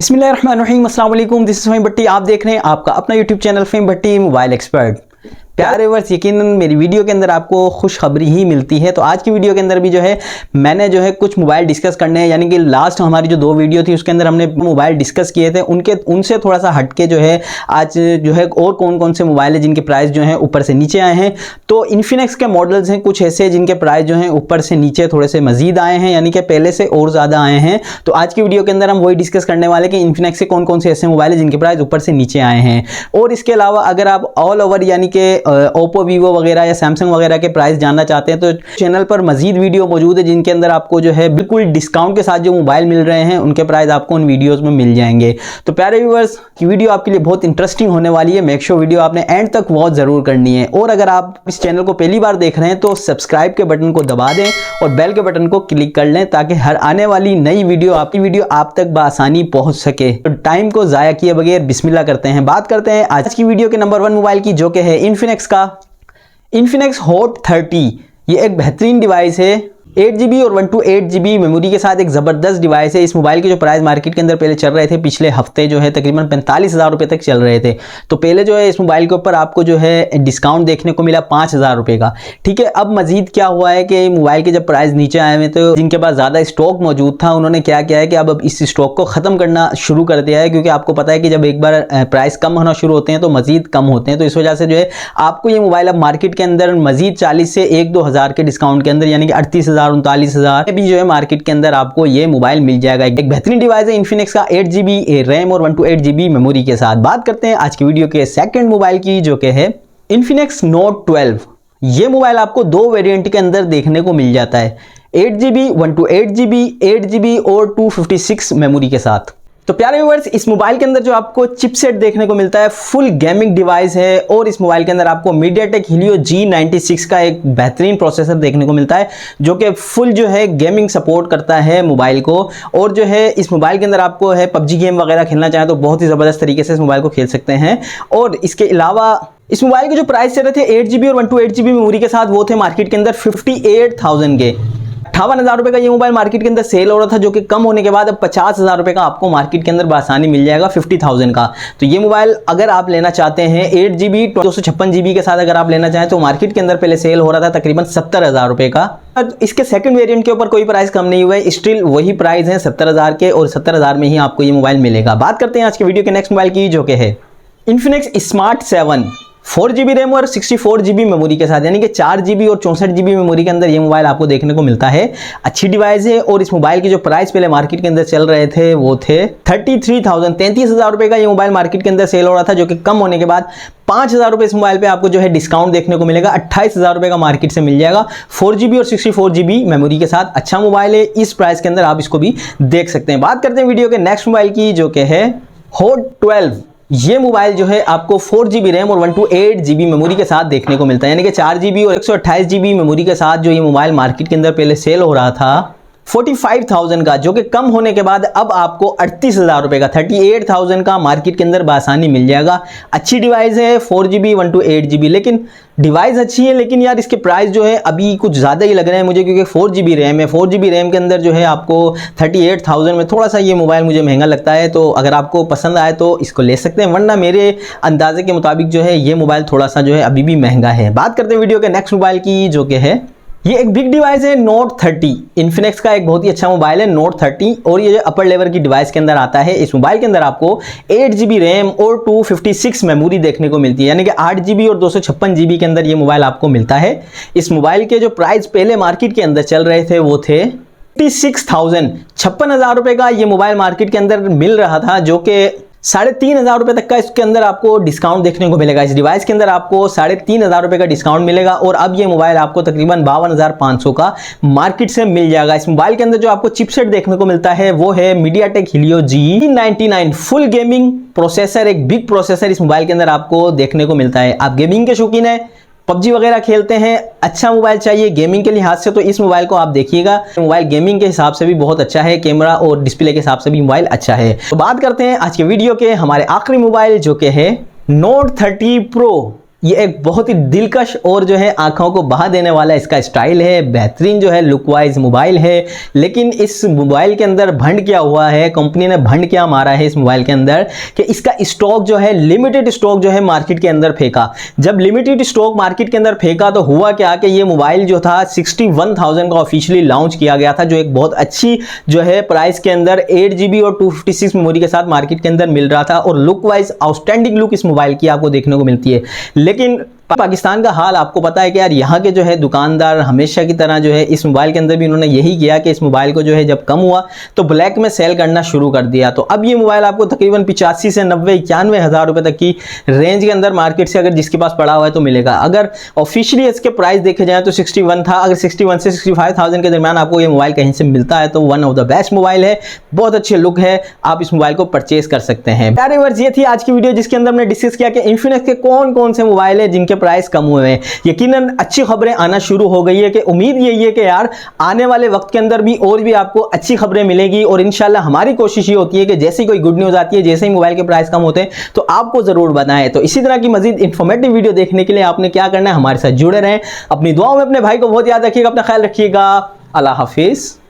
बिस्मिल्लाहिर्रहमानिर्रहीम, अस्सलाम वालेकुम। दिस इज फ़हीम भट्टी। आप देख रहे हैं आपका अपना यूट्यूब चैनल फ़हीम भट्टी मोबाइल एक्सपर्ट। प्यारे व्यूअर्स, यकीनन मेरी वीडियो के अंदर आपको खुशखबरी ही मिलती है। तो आज की वीडियो के अंदर भी मैंने कुछ मोबाइल डिस्कस करने हैं, यानी कि लास्ट हमारी जो 2 वीडियो थी उसके अंदर हमने मोबाइल डिस्कस किए थे, उनसे थोड़ा सा हटके आज और कौन कौन से मोबाइल है जिनके प्राइस ऊपर से नीचे आए हैं। तो इन्फिनिक्स के मॉडल्स हैं कुछ ऐसे जिनके प्राइस ऊपर से नीचे थोड़े से मजीद आए हैं, यानी कि पहले से और ज़्यादा आए हैं। तो आज की वीडियो के अंदर हम वही डिस्कस करने वाले कि इन्फिनिक्स के कौन कौन से ऐसे मोबाइल है जिनके प्राइस ऊपर से नीचे आए हैं। और इसके अलावा अगर आप ऑल ओवर यानी कि ओप्पो, वीवो वगैरह या सैमसंग वगैरह के प्राइस जानना चाहते हैं तो चैनल पर मजीद वीडियो मौजूद है जिनके अंदर आपको बिल्कुल डिस्काउंट के साथ जो मोबाइल मिल रहे हैं उनके प्राइस आपको उन वीडियोस में मिल जाएंगे। तो प्यारे व्यूअर्स, की वीडियो आपके लिए बहुत इंटरेस्टिंग होने वाली है। मेक श्योर वीडियो आपने एंड तक वॉच जरूर करनी है। और अगर आप इस चैनल को पहली बार देख रहे हैं तो सब्सक्राइब के बटन को दबा दें और बेल के बटन को क्लिक कर लें ताकि हर आने वाली नई वीडियो आप तक बआसानी पहुंच सके। तो टाइम को जाया किए बगैर बिस्मिल्लाह करते हैं। बात करते हैं आज की वीडियो के नंबर 1 मोबाइल की, जो कि है इन्फिनिक्स का इन्फिनिक्स हॉट 30। ये एक बेहतरीन डिवाइस है, 8GB और 128GB मेमोरी के साथ एक ज़बरदस्त डिवाइस है। इस मोबाइल के जो प्राइस मार्केट के अंदर पहले चल रहे थे, पिछले हफ्ते तकरीबन 45,000 रुपये तक चल रहे थे। तो पहले इस मोबाइल के ऊपर आपको डिस्काउंट देखने को मिला 5,000 रुपये का। ठीक है, अब मजीद क्या हुआ है कि मोबाइल के जब प्राइस नीचे आए हुए तो जिनके पास ज़्यादा स्टॉक मौजूद था उन्होंने क्या किया है कि अब इस स्टॉक को ख़त्म करना शुरू कर दिया है, क्योंकि आपको पता है कि जब एक बार प्राइस कम होना शुरू होते हैं तो मजीद कम होते हैं। तो इस वजह से आपको ये मोबाइल अब मार्केट के अंदर मजीद 40 से 1-2 हज़ार के डिस्काउंट के अंदर, यानी कि 38,000 39,000 भी मार्केट के अंदर आपको ये मोबाइल मिल जाएगा। एक बेहतरीन डिवाइस है इन्फिनिक्स का 8GB रैम और 128GB मेमोरी के साथ। बात करते हैं आज की वीडियो के सेकंड मोबाइल की, जो कि है इन्फिनिक्स नोट 12। ये मोबाइल आपको 2 वेरिएंट के अंदर देखने को मिल जाता है, 8GB 128GB 8GB और 256 मेमोरी के साथ। तो प्यारे व्यूअर्स, इस मोबाइल के अंदर जो आपको चिपसेट देखने को मिलता है फुल गेमिंग डिवाइस है, और इस मोबाइल के अंदर आपको MediaTek Helio G96 का एक बेहतरीन प्रोसेसर देखने को मिलता है, जो कि फुल गेमिंग सपोर्ट करता है मोबाइल को। और इस मोबाइल के अंदर आपको PUBG गेम वगैरह खेलना चाहे तो बहुत ही ज़बरदस्त तरीके से इस मोबाइल को खेल सकते हैं। और इसके अलावा इस मोबाइल के जो प्राइस चल रहे थे 8GB और 128GB मेमोरी के साथ, वो थे मार्केट के अंदर 58,000 के। 58,000 रुपये का ये मोबाइल मार्केट के अंदर सेल हो रहा था, जो कि कम होने के बाद अब 50,000 रुपये का आपको मार्केट के अंदर बआसानी मिल जाएगा 50,000 का। तो ये मोबाइल अगर आप लेना चाहते हैं 8GB 256GB के साथ अगर आप लेना चाहें तो मार्केट के अंदर पहले सेल हो रहा था तकरीबन 70,000 रुपये का। इसके सेकंड वेरिएंट के ऊपर कोई प्राइस कम नहीं हुआ है, स्टिल वही प्राइस है 70,000 के, और 70,000 में ही आपको ये मोबाइल मिलेगा। बात करते हैं आज के वीडियो के नेक्स्ट मोबाइल की, जो कि है इन्फिनिक्स स्मार्ट 7 4GB रैम और 64GB मेमोरी के साथ, यानी कि 4GB और 64GB मेमोरी के अंदर ये मोबाइल आपको देखने को मिलता है। अच्छी डिवाइस है। और इस मोबाइल के जो प्राइस पहले मार्केट के अंदर चल रहे थे वो थे 33,000 रुपये का ये मोबाइल मार्केट के अंदर सेल हो रहा था, जो कि कम होने के बाद 5,000 रुपये इस मोबाइल पे आपको डिस्काउंट देखने को मिलेगा। 28,000 रुपये का मार्केट से मिल जाएगा 4GB और 64GB मेमोरी के साथ। अच्छा मोबाइल है, इस प्राइस के अंदर आप इसको भी देख सकते हैं। बात करते हैं वीडियो के नेक्स्ट मोबाइल की, जो कि है हॉट 12। ये मोबाइल आपको 4GB रैम और 128GB मेमोरी के साथ देखने को मिलता है, यानी कि 4GB और 128GB मेमोरी के साथ ये मोबाइल मार्केट के अंदर पहले सेल हो रहा था 45,000 का, जो कि कम होने के बाद अब आपको 38,000 रुपये का 38,000 का मार्केट के अंदर बआसानी मिल जाएगा। अच्छी डिवाइस है 4GB 128GB, लेकिन डिवाइस अच्छी है, लेकिन यार इसके प्राइस अभी कुछ ज़्यादा ही लग रहे हैं मुझे, क्योंकि 4GB रैम है। 4GB रैम के अंदर आपको 38,000 में थोड़ा सा ये मोबाइल मुझे महंगा लगता है। तो अगर आपको पसंद आए तो इसको ले सकते हैं, वरना मेरे अंदाजे के मुताबिक ये मोबाइल थोड़ा सा अभी भी महंगा है। बात करते हैं वीडियो के नेक्स्ट मोबाइल की, जो कि है ये एक बिग डिवाइस है नोट 30। इन्फिनिक्स का एक बहुत ही अच्छा मोबाइल है नोट 30, और ये अपर लेवल की डिवाइस के अंदर आता है। इस मोबाइल के अंदर आपको 8GB रैम और 256 मेमोरी देखने को मिलती है, यानी कि 8GB और 256GB के अंदर ये मोबाइल आपको मिलता है। इस मोबाइल के जो प्राइस पहले मार्केट के अंदर चल रहे थे वो थे 56,000 रुपये का ये मोबाइल मार्केट के अंदर मिल रहा था, जो कि 3,500 रुपये तक का इसके अंदर आपको डिस्काउंट देखने को मिलेगा। इस डिवाइस के अंदर आपको 3,500 रुपये का डिस्काउंट मिलेगा, और अब ये मोबाइल आपको तकरीबन 52,500 का मार्केट से मिल जाएगा। इस मोबाइल के अंदर जो आपको चिपसेट देखने को मिलता है वो है MediaTek Helio G99 full gaming processor. एक बिग प्रोसेसर इस मोबाइल के अंदर आपको देखने को मिलता है। आप गेमिंग के शौकीन है, PUBG वगैरह खेलते हैं, अच्छा मोबाइल चाहिए गेमिंग के लिहाज से, तो इस मोबाइल को आप देखिएगा। मोबाइल गेमिंग के हिसाब से भी बहुत अच्छा है, कैमरा और डिस्प्ले के हिसाब से भी मोबाइल अच्छा है। तो बात करते हैं आज के वीडियो के हमारे आखिरी मोबाइल, जो कि है नोट 30 Pro। ये एक बहुत ही दिलकश और जो है आंखों को बहा देने वाला इसका स्टाइल है, बेहतरीन जो है लुक वाइज मोबाइल है। लेकिन इस मोबाइल के अंदर भंड क्या हुआ है, कंपनी ने भंड क्या मारा है इस मोबाइल के अंदर कि इसका स्टॉक जो है लिमिटेड स्टॉक जो है मार्केट के अंदर फेंका। जब लिमिटेड स्टॉक मार्केट के अंदर फेंका तो हुआ क्या कि ये मोबाइल जो था 61,000 का ऑफिशियली लॉन्च किया गया था, जो एक बहुत अच्छी जो है प्राइस के अंदर 8GB और 256 मेमोरी के साथ मार्केट के अंदर मिल रहा था। और लुक वाइज आउटस्टैंडिंग लुक इस मोबाइल की आपको देखने को मिलती है। लेकिन पाकिस्तान का हाल आपको पता है कि यार यहाँ के जो है दुकानदार हमेशा की तरह जो है इस मोबाइल के अंदर भी उन्होंने यही किया कि इस मोबाइल को जो है जब कम हुआ तो ब्लैक में सेल करना शुरू कर दिया। तो अब ये मोबाइल आपको तकरीबन 85 से 90-91 हज़ार रुपए तक की रेंज के अंदर मार्केट से अगर जिसके पास पड़ा हुआ है तो मिलेगा। अगर ऑफिशियली इसके प्राइस देखे जाए तो 61 था, अगर 61 से 65,000 के दरमियान आपको ये मोबाइल कहीं से मिलता है तो one of the best mobile है, बहुत अच्छे लुक है, आप इस मोबाइल को परचेज कर सकते हैं। प्यारे व्यूअर्स, ये थी आज की वीडियो जिसके अंदर हमने डिस्कस किया कि इन्फिनिक्स के कौन कौन से मोबाइल है जिनके प्राइस कम हुए हैं। यकीनन अच्छी खबरें आना शुरू हो गई है कि उम्मीद यही है कि यार आने वाले वक्त के अंदर भी और भी आपको अच्छी खबरें मिलेगी। और इंशाल्लाह हमारी कोशिश ये होती है कि जैसे ही कोई गुड न्यूज़ आती है, जैसे ही मोबाइल के प्राइस कम होते हैं तो आपको ज़रूर बताएं। तो इसी तरह की मजीद इंफॉर्मेटिव वीडियो देखने के लिए आपने क्या करना है, हमारे साथ जुड़े रहें। अपनी दुआओं में अपने भाई को बहुत याद रखिएगा, अपना ख्याल रखिएगा। अल्लाह हाफिज़।